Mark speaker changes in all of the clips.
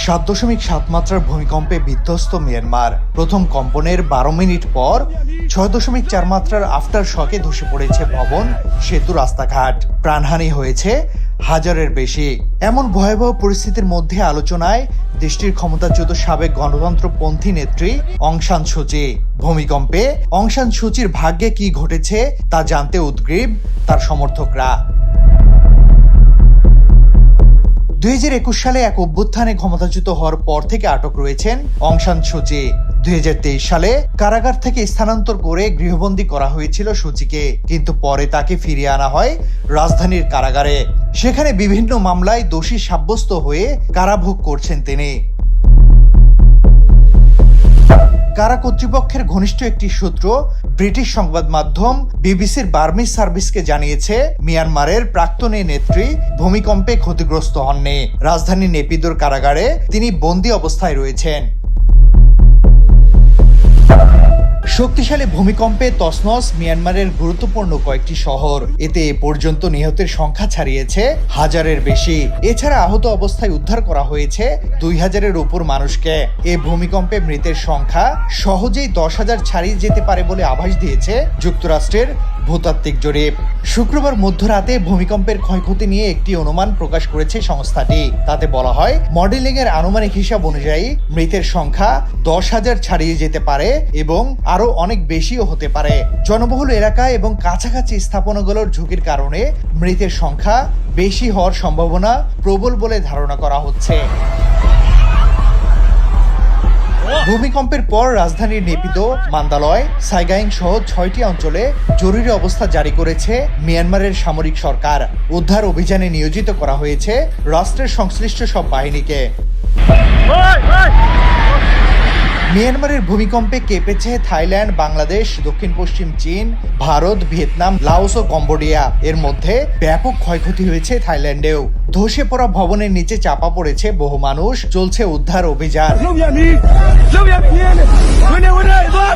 Speaker 1: 7.7 মাত্রার ভূমিকম্পে বিধ্বস্ত মিয়ানমার। প্রথম কম্পনের 12 মিনিট পর 6.4 মাত্রার আফটার শকে ধসে পড়েছে ভবন, সেতু, রাস্তাঘাট। প্রাণহানি হয়েছে হাজারের বেশি। এমন ভয়াবহ পরিস্থিতির মধ্যে আলোচনায় দেশটির ক্ষমতাচ্যুত সাবেক গণতন্ত্রপন্থী নেত্রী অং সান সু চি। ভূমিকম্পে অং সান সু চির ভাগ্যে কি ঘটেছে তা জানতে উদগ্রীব তার সমর্থকরা। 2021 সালে এক অভ্যুত্থানে ক্ষমতাচ্যুত হওয়ার পর থেকে আটক রয়েছেন অং সান সু চি। 2023 সালে কারাগার থেকে স্থানান্তর করে গৃহবন্দী করা হয়েছিল সু চিকে, কিন্তু পরে তাকে ফিরিয়ে আনা হয় রাজধানীর কারাগারে। সেখানে বিভিন্ন মামলায় দোষী সাব্যস্ত হয়ে কারাভোগ করছেন তিনি। কারা কর্তৃপক্ষের ঘনিষ্ঠ একটি সূত্র ব্রিটিশ সংবাদ মাধ্যম বিবিসির বার্মিজ সার্ভিসকে জানিয়েছে, মিয়ানমারের প্রাক্তন এই নেত্রী ভূমিকম্পে ক্ষতিগ্রস্ত হননি। রাজধানীর নেপিদোর কারাগারে তিনি বন্দী অবস্থায় রয়েছেন। শক্তিশালী ভূমিকম্পে তছনছ মিয়ানমারের গুরুত্বপূর্ণ কয়েকটি শহর। এতে এ পর্যন্ত নিহতের সংখ্যা ছাড়িয়েছে হাজারের বেশি। এছাড়া আহত অবস্থায় উদ্ধার করা হয়েছে 2000-এর উপর মানুষকে। এ ভূমিকম্পে মৃতের সংখ্যা সহজেই 10,000 ছাড়িয়ে যেতে পারে বলে আভাস দিয়েছে যুক্তরাষ্ট্রের ভূতাত্ত্বিক জরিপ। শুক্রবার মধ্যরাতে ভূমিকম্পের ক্ষয়ক্ষতি নিয়ে একটি অনুমান প্রকাশ করেছে সংস্থাটি। তাতে বলা হয়, মডেলিং এর আনুমানিক হিসাব অনুযায়ী মৃতের সংখ্যা 10,000 ছাড়িয়ে যেতে পারে এবং আরো অনেক বেশিও হতে পারে। জনবহুল এলাকায় এবং কাছাকাছি স্থাপনাগুলোর ঝুঁকির কারণে মৃতের সংখ্যা বেশি হওয়ার সম্ভাবনা প্রবল বলে ধারণা করা হচ্ছে। ভূমিকম্পের পর রাজধানীর নেপিদো, মান্দালয়, সাইগাইং সহ 6টি অঞ্চলে জরুরি অবস্থা জারি করেছে মিয়ানমারের সামরিক সরকার। উদ্ধার অভিযানে নিয়োজিত করা হয়েছে রাষ্ট্রের সংশ্লিষ্ট সব বাহিনীকে। মিয়ানমারের ভূমিকম্পে কেঁপেছে থাইল্যান্ড, বাংলাদেশ, দক্ষিণ পশ্চিম চীন, ভারত, ভিয়েতনাম, লাওস ও কম্বোডিয়া। এর মধ্যে ব্যাপক ক্ষয়ক্ষতি হয়েছে থাইল্যান্ডেও। ধসে পড়া ভবনের নিচে চাপা পড়েছে বহু মানুষ। চলছে উদ্ধার অভিযান।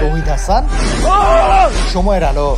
Speaker 1: তৌহিদ হাসান, সময়ের আলো।